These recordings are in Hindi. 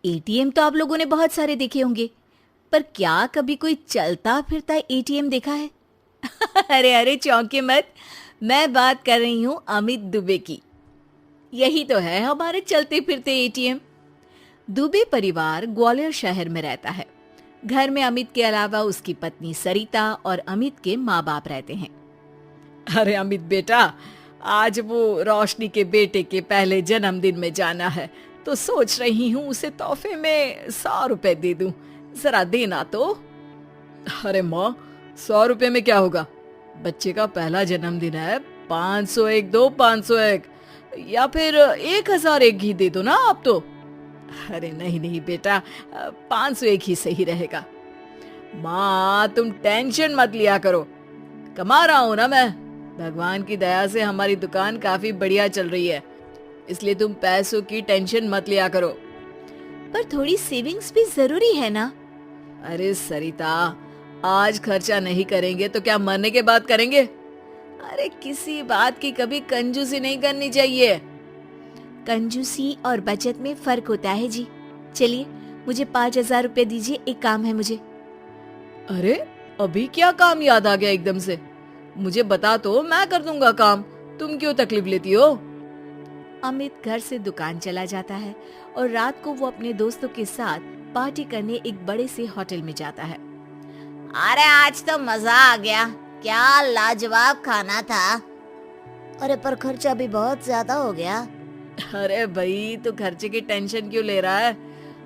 एटीएम तो आप लोगों ने बहुत सारे देखे होंगे, पर क्या कभी कोई चलता फिरता एटीएम देखा है? अरे अरे चौंके मत, मैं बात कर रही हूँ अमित दुबे की। यही तो है हमारे चलते फिरते एटीएम। दुबे परिवार ग्वालियर शहर में रहता है। घर में अमित के अलावा उसकी पत्नी सरिता और अमित के माँ बाप रहते हैं। अरे अमित बेटा, आज वो रोशनी के बेटे के पहले जन्मदिन में जाना है, तो सोच रही हूँ उसे तोहफे में 100 रुपए दे दूं। जरा देना तो। अरे माँ, 100 रुपए में क्या होगा? बच्चे का पहला जन्मदिन है। 501 दो, 501 या फिर 1001 ही दे दो ना आप तो। अरे नहीं नहीं बेटा, 501 ही सही रहेगा। माँ तुम टेंशन मत लिया करो, कमा रहा हूं ना मैं। भगवान की दया से हमारी दुकान काफी बढ़िया चल रही है, इसलिए तुम पैसों की टेंशन मत लिया करो। पर थोड़ी सेविंग्स भी जरूरी है ना। अरे सरिता, आज खर्चा नहीं करेंगे तो क्या मरने के बाद करेंगे? अरे किसी बात की कभी कंजूसी नहीं करनी चाहिए। कंजूसी और बचत में फर्क होता है जी। चलिए मुझे 5,000 रुपए दीजिए, एक काम है मुझे। अरे अभी क्या काम याद आ गया एकदम से? मुझे बता तो, मैं कर दूंगा काम। तुम क्यों तकलीफ लेती हो? अमित घर से दुकान चला जाता है और रात को वो अपने दोस्तों के साथ पार्टी करने एक बड़े से होटल में जाता है। अरे आज तो मजा आ गया, क्या लाजवाब खाना था। अरे पर खर्चा भी बहुत ज्यादा हो गया। अरे भाई, तू खर्चे की टेंशन क्यों ले रहा है?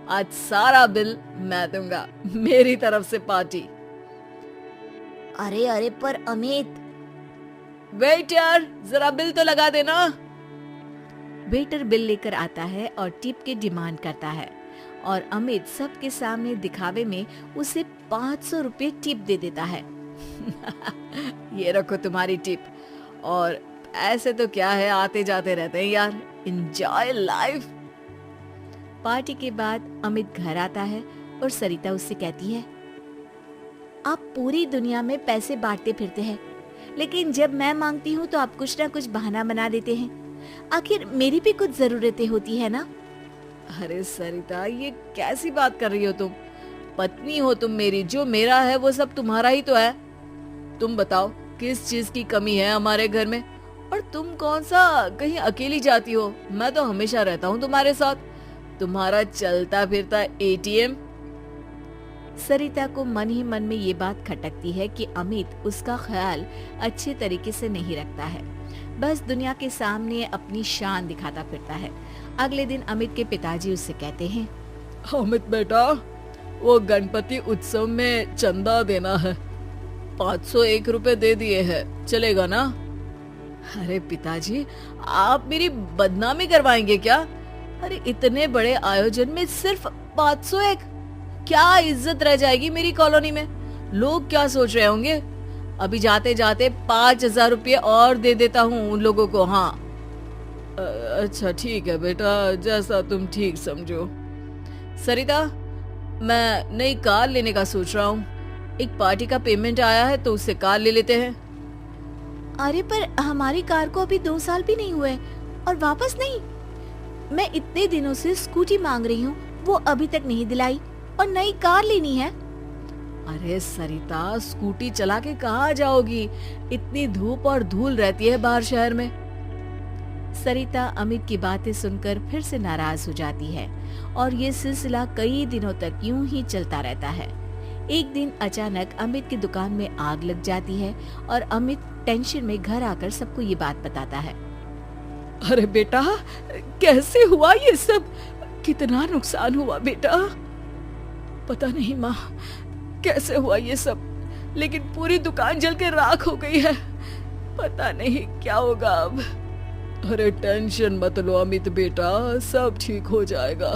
आज सारा बिल मैं दूंगा, मेरी तरफ से पार्टी। अरे अरे पर अमित। वेटर, जरा बिल तो लगा देना। वेटर बिल लेकर आता है और टिप की डिमांड करता है और अमित सबके सामने दिखावे में उसे 500 रुपए टिप दे देता है। ये रखो तुम्हारी टिप। और ऐसे तो क्या है, आते जाते रहते हैं यार। Enjoy life. पार्टी के बाद अमित घर आता है और सरिता उससे कहती है, आप पूरी दुनिया में पैसे बांटते फिरते हैं, लेकिन जब मैं मांगती हूँ तो आप कुछ ना कुछ बहाना बना देते हैं। आखिर मेरी भी कुछ जरूरतें होती है ना। अरे सरिता, ये कैसी बात कर रही हो तुम? पत्नी हो तुम मेरी, जो मेरा है वो सब तुम्हारा ही तो है। तुम बताओ किस चीज की कमी है हमारे घर में? और तुम कौन सा कहीं अकेली जाती हो? मैं तो हमेशा रहता हूँ तुम्हारे साथ। तुम्हारा चलता फिरता एटीएम। सरिता को मन ही मन में ये बात खटकती है कि अमित उसका ख्याल अच्छे तरीके से नहीं रखता है, बस दुनिया के सामने अपनी शान दिखाता फिरता है। अगले दिन अमित के पिताजी उससे कहते हैं, अमित बेटा, वो गणपति उत्सव में चंदा देना है। 501 रुपए दे दिए हैं, चलेगा ना? अरे पिताजी, आप मेरी बदनामी करवाएंगे क्या? अरे इतने बड़े आयोजन में सिर्फ 501? क्या इज्जत रह जाएगी मेरी कॉलोनी में? लोग क्या सोच रहे होंगे? अभी जाते जाते 5,000 रुपये और दे देता हूँ उन लोगों को। हाँ अच्छा ठीक है बेटा, जैसा तुम ठीक समझो। सरिता, मैं नई कार लेने का सोच रहा हूँ। एक पार्टी का पेमेंट आया है तो उससे कार ले लेते हैं। अरे पर हमारी कार को अभी 2 साल भी नहीं हुए और वापस नहीं। मैं इतने दिनों से स्कूटी मांग रही हूँ, वो अभी तक नहीं दिलाई, और नई कार लेनी है। अरे सरिता, स्कूटी चला के कहाँ जाओगी? इतनी धूप और धूल रहती है बाहर शहर में। सरिता अमित की बातें सुनकर फिर से नाराज हो जाती है और ये सिलसिला कई दिनों तक यूं ही चलता रहता है। एक दिन अचानक अमित की दुकान में आग लग जाती है और अमित टेंशन में घर आकर सबको ये बात बताता है। अरे बेटा, कैसे हुआ ये सब? कितना नुकसान हुआ बेटा? पता नहीं माँ, कैसे हुआ ये सब, लेकिन पूरी दुकान जल के राख हो गई है। पता नहीं क्या होगा अब। अरे टेंशन मत लो अमित बेटा, सब ठीक हो जाएगा।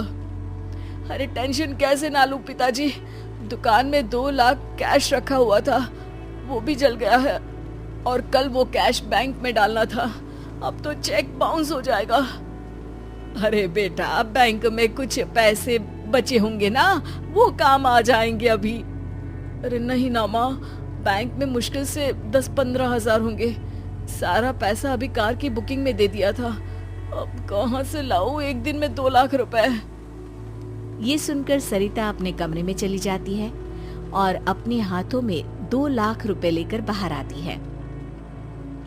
अरे टेंशन कैसे ना लूं पिताजी? दुकान में 2 लाख कैश रखा हुआ था, वो भी जल गया है। और कल वो कैश बैंक में डालना था, अब तो चेक बाउंस हो जाएगा। अरे बेटा, बैंक में कुछ पैसे बचे होंगे ना, वो काम आ जाएंगे अभी। अरे नहीं ना माँ, बैंक में मुश्किल से 10-15 हजार होंगे। सारा पैसा अभी कार की बुकिंग में दे दिया था, अब कहाँ से लाऊं एक दिन में 2 लाख रुपए? ये सुनकर सरिता अपने कमरे में चली जाती है और अपने हाथों में 2 लाख रुपए लेकर बाहर आती है।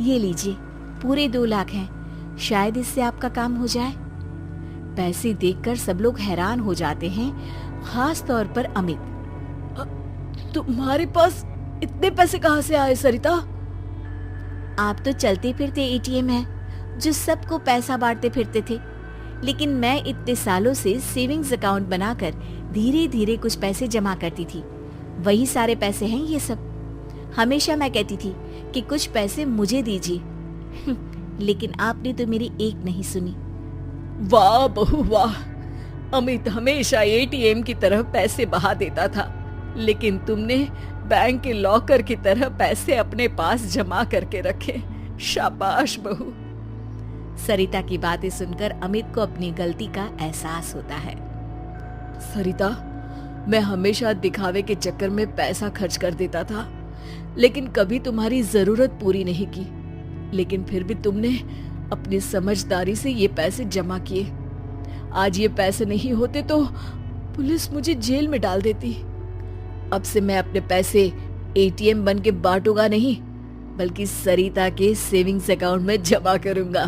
ये लीजिए, पूरे 2 लाख हैं, शायद इससे आपका काम हो जाए। पैसे देखकर सब लोग हैरान हो जाते हैं, खास तौर पर अमित। तुम्हारे पास इतने पैसे कहाँ से आए सरिता? आप तो चलते फिरते एटीएम हैं जो सबको पैसा बांटते फिरते थे, लेकिन मैं इतने सालों से सेविंग्स अकाउंट बनाकर धीरे धीरे कुछ पैसे जमा करती थी। वही सारे पैसे हैं ये सब। हमेशा मैं कहती थी कि कुछ पैसे मुझे दीजिए, लेकिन आपने तो मेरी एक नहीं सुनी। वाह बहू वाह, अमित हमेशा एटीएम की तरह पैसे बहा देता था, लेकिन तुमने बैंक के लॉकर की तरह पैसे अपने पास जमा करके रखे। शाबाश बहू। सरिता की बातें सुनकर अमित को अपनी गलती का एहसास होता है। सरिता, मैं हमेशा दिखावे के चक्कर में पैसा खर्च कर देता था, लेकिन कभी तुम्हारी जरूरत पूरी नहीं की। लेकिन फिर भी तुमने अपनी समझदारी से ये पैसे जमा किए। आज ये पैसे नहीं होते तो पुलिस मुझे जेल में डाल देती। अब से मैं अपने पैसे एटीएम बन के बांटूंगा नहीं, बल्कि सरिता के सेविंग्स अकाउंट में जमा करूंगा।